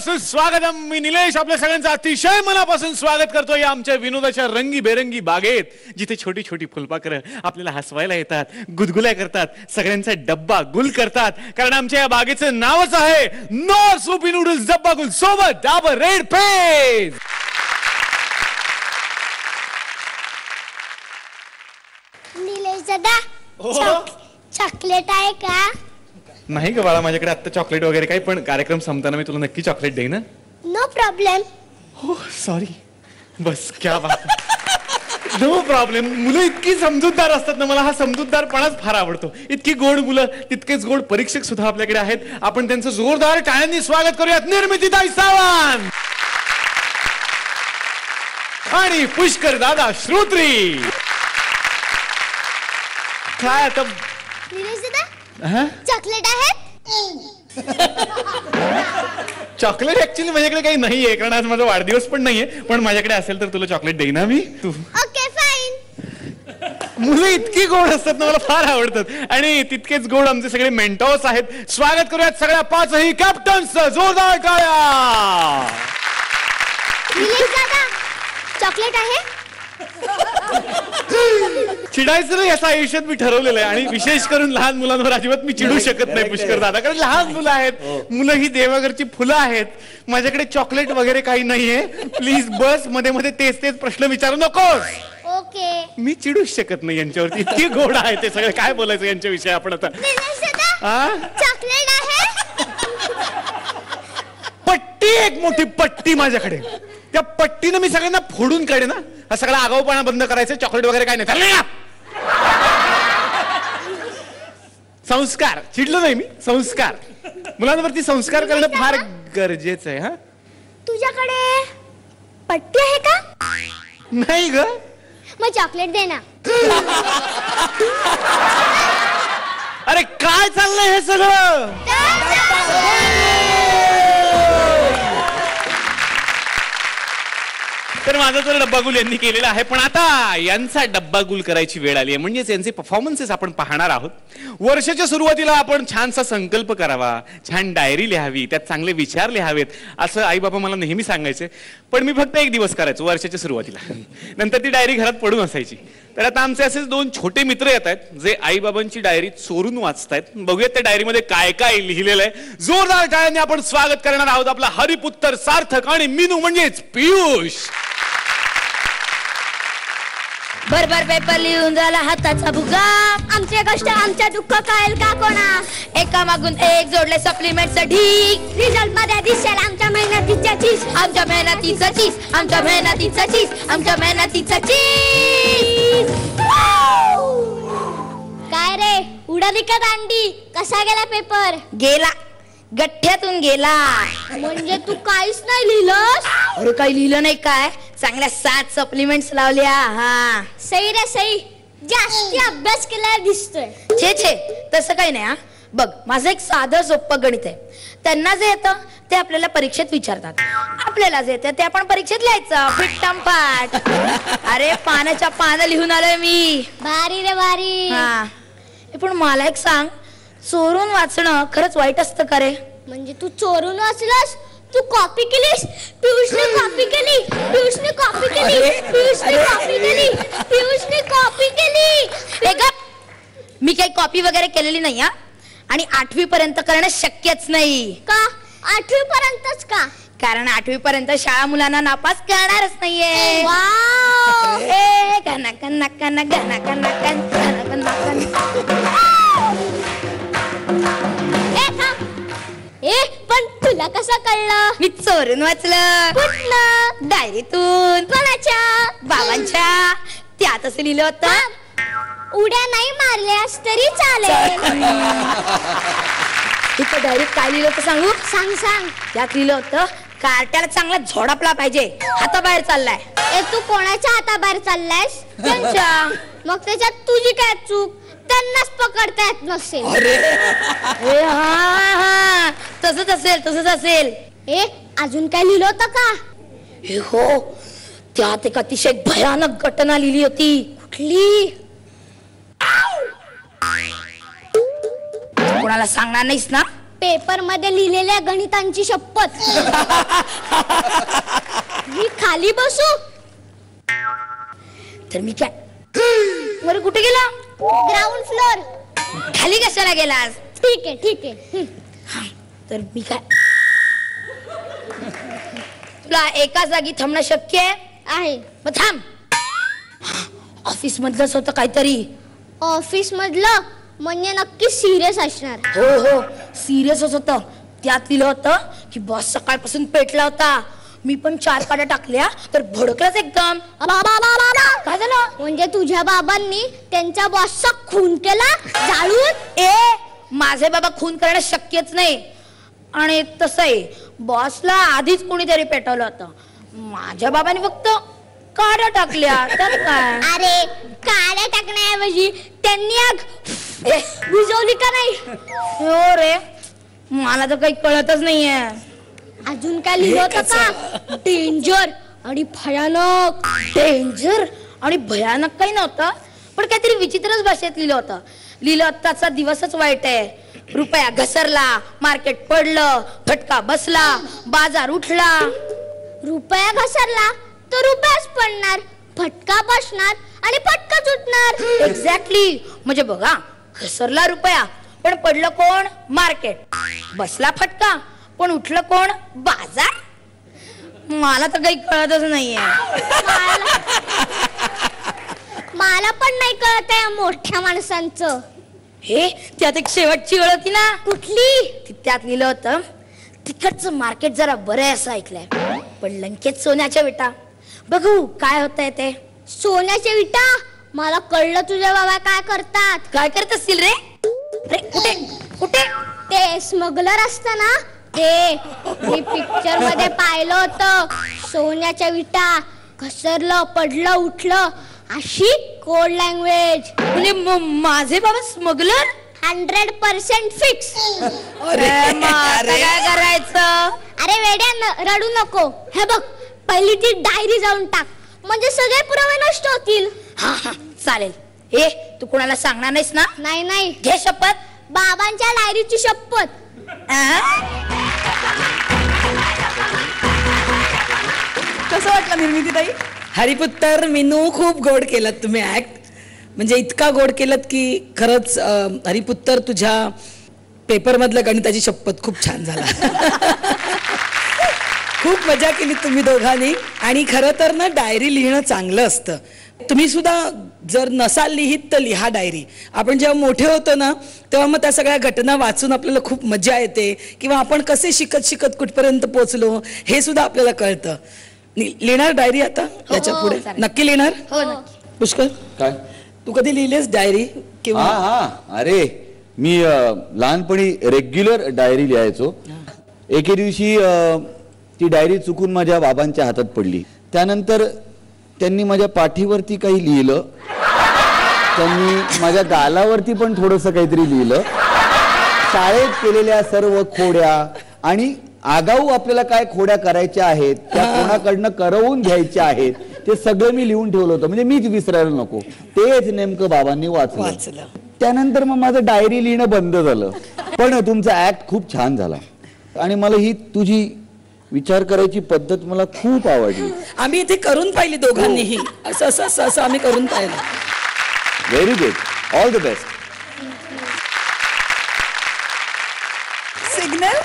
मनापासून स्वागतम. मी निलेश आपल्या सगळ्यांचं अतिशय मनापासून स्वागत करतो या आमच्या विनोदाच्या रंगीबेरंगी बागेत, जिथे छोटी छोटी फुलपाखरं आपल्याला हसवायला येतात, गुदगुल्या करतात, सगळ्यांचा डब्बा गुल करतात. कारण आमच्या या बागेचं नावच आहे नॉर सोपी नूडल्स डब्बा गुल सोबत डाबर रेड पेज. निलेश दादा, चॉकलेट आहे का? नाही ग बाळा, माझ्याकडे आता चॉकलेट वगैरे काही, पण कार्यक्रम संपताना मी तुला नक्की चॉकलेट देईन. No problem. हो सॉरी. बस क्या बात. No problem. मुलं इतकी समजूतदार असतात ना, मला हा समजूतदारपणाच फार आवडतो. इतकी गोड मुलं, तितकेच गोड परीक्षक सुद्धा आपल्याकडे आहेत. आपण त्यांचं जोरदार टाळ्यांनी स्वागत करूयात. निर्मितीताई सावंत आणि पुष्कर दादा श्रोत्री. काय आता निलेश दादा, चॉकलेट आहे? चॉकलेट ऍक्च्युली माझ्याकडे काही नाहीये, कारण आज माझा वाढदिवस पण नाहीये. पण माझ्याकडे असेल तर तुला चॉकलेट देईन मी. तू ओके फाईन. मुलं इतकी गोड असतात ना, मला फार आवडतात. आणि तितकेच गोड आमचे सगळे मेंटॉर्स आहेत. स्वागत करूयात सगळ्या पाचही कॅप्टन्सचं. जोरदार टाळ्या. निलेश दादा, चॉकलेट आहे? चिडायचं नाही असं आयुष्यात मी ठरवलेलं आहे. आणि विशेष करून लहान मुलांवर अजिबात मी चिडू शकत नाही पुष्कर दादा, कारण लहान मुलं आहेत. मुलं ही देवाघरची फुलं आहेत. माझ्याकडे चॉकलेट वगैरे काही नाहीये. प्लीज बस मध्ये मध्ये तेच तेच प्रश्न विचारू नकोस. ओके. मी चिडूच शकत नाही यांच्यावरती. इतकी गोड आहे ते सगळे. काय बोलायचं यांच्याविषयी आपण आता. निलेश दादा, चॉकलेट आहे? पट्टी, एक मोठी पट्टी माझ्याकडे. त्या पट्टीनं मी सगळ्यांना फोडून काढे ना. हा सगळा आगाऊपणा बंद करायचं. चॉकलेट वगैरे काय नाही. चालले ना. संस्कार. चिडलो नाही मी. संस्कार. मुलांवरती संस्कार करणं फार गरजेचं आहे. हा, तुझ्याकडे पट्टी आहे का? नाही ग. मग चॉकलेट दे ना. अरे काय चाललंय हे सगळं? तर माझा तर डब्बागुल यांनी केलेला आहे, पण आता यांचा डब्बागुल करायची वेळ आली आहे. म्हणजेच यांचे परफॉर्मन्सेस आपण पाहणार आहोत. वर्षाच्या सुरुवातीला आपण छानसा संकल्प करावा, छान डायरी लिहावी, त्यात चांगले विचार लिहावेत, असं आई बाबा मला नेहमी सांगायचे. पण मी फक्त एक दिवस करायचो वर्षाच्या सुरुवातीला. नंतर ती डायरी घरात पडून असायची. तर आता आमचे असेच दोन छोटे मित्र येत आहेत, जे आई बाबांची डायरी चोरून वाचतायत. बघूयात त्या डायरीमध्ये काय काय लिहिलेलं आहे. जोरदार टाळ्यांनी आपण स्वागत करणार आहोत आपला हरिपुत्र सार्थक आणि मीनू म्हणजेच पियुष. भरभर पेपर लिहून झाला हाताचा भुगा. आमचे कष्ट आमच्या दुःख कळेल का कोणा? एका मागून एक जोडले सप्लिमेंटचं ढीक. रिझल्ट मध्ये दिसेल आमच्या मेहनतीच्या चीज. आमच्या मेहनतीचं चीज. आमच्या मेहनतीचं चीज. आमच्या मेहनतीचं चीज. काय रे, उडाली का दांडी? कसा गेला पेपर? गेला, गठ्ठ्यातून गेला. म्हणजे तू काहीच नाही लिहिलंस? अरे काही लिहिलं नाही काय, चांगल्या 7 सप्लिमेंट्स लावल्या. हा सही रे सही. जास्ती अभ्यास केला दिसतोय. छे छे, तसं काही नाही. हा बघ, माझं एक साधं सोपं गणित आहे. त्यांना जे येतं ते आपल्याला परीक्षेत विचारतात, आपल्याला जे येतं ते आपण परीक्षेत लिहायचं फिट्टम पाठ. अरे पानाच्या पानं लिहून आलोय मी. भारी रे भारी. हा, पण मला एक सांग, चोरून वाचणं खरंच वाईट असतं का रे? म्हणजे तू चोरून वाचलास? तू कॉपी केलीस? पियुषने कॉपी केली. पियुषने कॉपी केली. पियुषने कॉपी केली. पियुषने कॉपी केली. मी काही कॉपी वगैरे केलेली नाही. हा, आणि 8वी पर्यंत करणं शक्यच नाही. का 8वी पर्यंतच का? कारण 8वी पर्यंत शाळा मुलांना नापास करणारच नाहीये. वाव. ए कना कना कना कना कना कना कना कना. ए पण तुला कसं कळलं? मी चोरून वाचलं. कुठलं? डायरीतून. कोणाच्या? बाबांच्या. त्यात असं लिहिलं होतं, उड्या नाही मारल्यास तरी चालेल. इथं डायरीत काय लिहिलं होतं सांगू? सांग सांग. त्यात लिहिलं होतं, कार्ट्याला चांगला झोडापला पाहिजे, हाताबाहेर चाललाय. ए तू कोणाच्या हाताबाहेर चाललायस? त्यांच्या. मग त्याच्यात तुझी काय चूक? त्यांनाच पकडता येत नसेल. हा, तसंच असेल तसंच असेल. ए अजून काय लिहिलं होतं का? हो, त्यात एक अतिशय भयानक घटना लिहिली होती. कुठली? कोणाला सांगणार नाहीस ना? पेपर मध्ये लिहिलेल्या गणितांची शपथ. मी खाली बसू? तर मी काय बरं कुठे गेला? Ground floor. खाली कशाला गेलास? ठीक आहे ठीक आहे. तर मी काय तुला एका जागी थांबणं शक्य आहे. मग थांब. ऑफिस मधलंच होतं काहीतरी. ऑफिस मधलं म्हणजे नक्की सिरियस असणार. हो हो सिरियसच होतं. त्यात लिहिलं होतं की बॉस सकाळपासून पेटला होता. मी पण 4 काड्या टाकल्या तर भडकलाच एकदम. काय झालं? म्हणजे तुझ्या बाबांनी त्यांच्या बॉसचा खून केला जाळून? ए माझे बाबा खून करणं शक्यच नाही. आणि तसंही बॉसला आधीच कोणीतरी पेटवलं होतं. माझ्या बाबांनी फक्त काड्या टाकल्या. त्यात काय? अरे काड्या टाकण्याऐवजी त्यांनी आग विझवली का नाही? हो रे मला तर काही कळतच नाहीये. अजून काय लिहिलं होतं का? डेंजर आणि भयानक. डेंजर आणि भयानक काही नव्हतं पण काहीतरी विचित्रच भाषेत लिहिलं होतं. लिहिलं आत्ताचा दिवसच वाईट आहे. रुपया घसरला, मार्केट पडलं, फटका बसला, बाजार उठला. रुपया घसरला तर रुपयाच पडणार, फटका बसणार आणि फटकाच उठणार. एक्झॅक्टली. म्हणजे बघा घसरला रुपया पण पडलं कोण? मार्केट. बसला फटका पण उठलं कोण? बाजार. मला तर काही कळतच नाहीये. मला पण नाही कळत आहे मोठ्या माणसांचं. हे त्यात एक शेवटची वेळ होती ना. कुठली? त्यात लिहिलं होतं तिकडचं मार्केट जरा बरं आहे असं ऐकलंय पण लंकेत सोन्याच्या विटा. बघू काय होतंय ते. सोन्याच्या विटा? मला कळलं तुझे बाबा काय करतात. काय करत असतील रे? अरे कुठे कुठे? ते स्मगलर असतं ना ते. मी पिक्चर मध्ये पाहिलं होतं. सोन्याच्या विटा घसरलं, पडलं, उठलं अशी कोड लँग्वेज. म्हणजे माझे बाबा स्मगलर? 100% फिक्स. काय करायचं? अरे वेड्या रडू नको. हे बघ पहिली ती डायरी जाऊन टाक म्हणजे सगळे पुरावे नष्ट होतील. हा हा चालेल. हे तू कोणाला सांगणार नाहीस ना? नाही नाही. घे शपथ. बाबांच्या डायरीची शपथ. कसं वाटलं निर्मितीताई? हरिपुत्तर मीनू खूप गोड केलं तुम्ही ऍक्ट. म्हणजे इतका गोड केलं की खरंच हरिपुत्तर तुझ्या पेपरमधलं गणिताची शपथ खूप छान झाला. खूप मजा केली तुम्ही दोघांनी. आणि खरं तर ना डायरी लिहिणं चांगलं असतं. तुम्ही सुद्धा जर नसाल लिहित तर लिहा डायरी. आपण जेव्हा मोठे होतो ना तेव्हा मग त्या सगळ्या घटना वाचून आपल्याला खूप मजा येते किंवा आपण कसे शिकत शिकत कुठपर्यंत पोहोचलो हे सुद्धा आपल्याला कळतं. लिहिणार डायरी आता याच्या पुढे? नक्की लिहिणार? हो नक्की. पुष्कर काय तू कधी लिहिलेस डायरी किंवा? हा अरे मी लहानपणी रेग्युलर डायरी लिहायचो. एके दिवशी ती डायरी चुकून माझ्या बाबांच्या हातात पडली. त्यानंतर त्यांनी माझ्या पाठीवरती काही लिहिलं. त्यांनी माझ्या गालावरती पण थोडंसं काहीतरी लिहिलं. शाळेत केलेल्या सर्व खोड्या आणि आगाऊ आपल्याला काय खोड्या करायच्या आहेत त्या कोणाकडनं करवून घ्यायच्या आहेत ते सगळं मी लिहून ठेवलं होतं. म्हणजे मीच विसरायला नको. तेच नेमकं बाबांनी वाचलं. त्यानंतर मग माझं डायरी लिहिणं बंद झालं. पण तुमचा ऍक्ट खूप छान झाला आणि मला ही तुझी विचार करायची पद्धत मला खूप आवडली. आम्ही इथे करून पाहिली दोघांनीही. असं असं असं असं आम्ही करून पाहिलं. Very good. All the best. Signal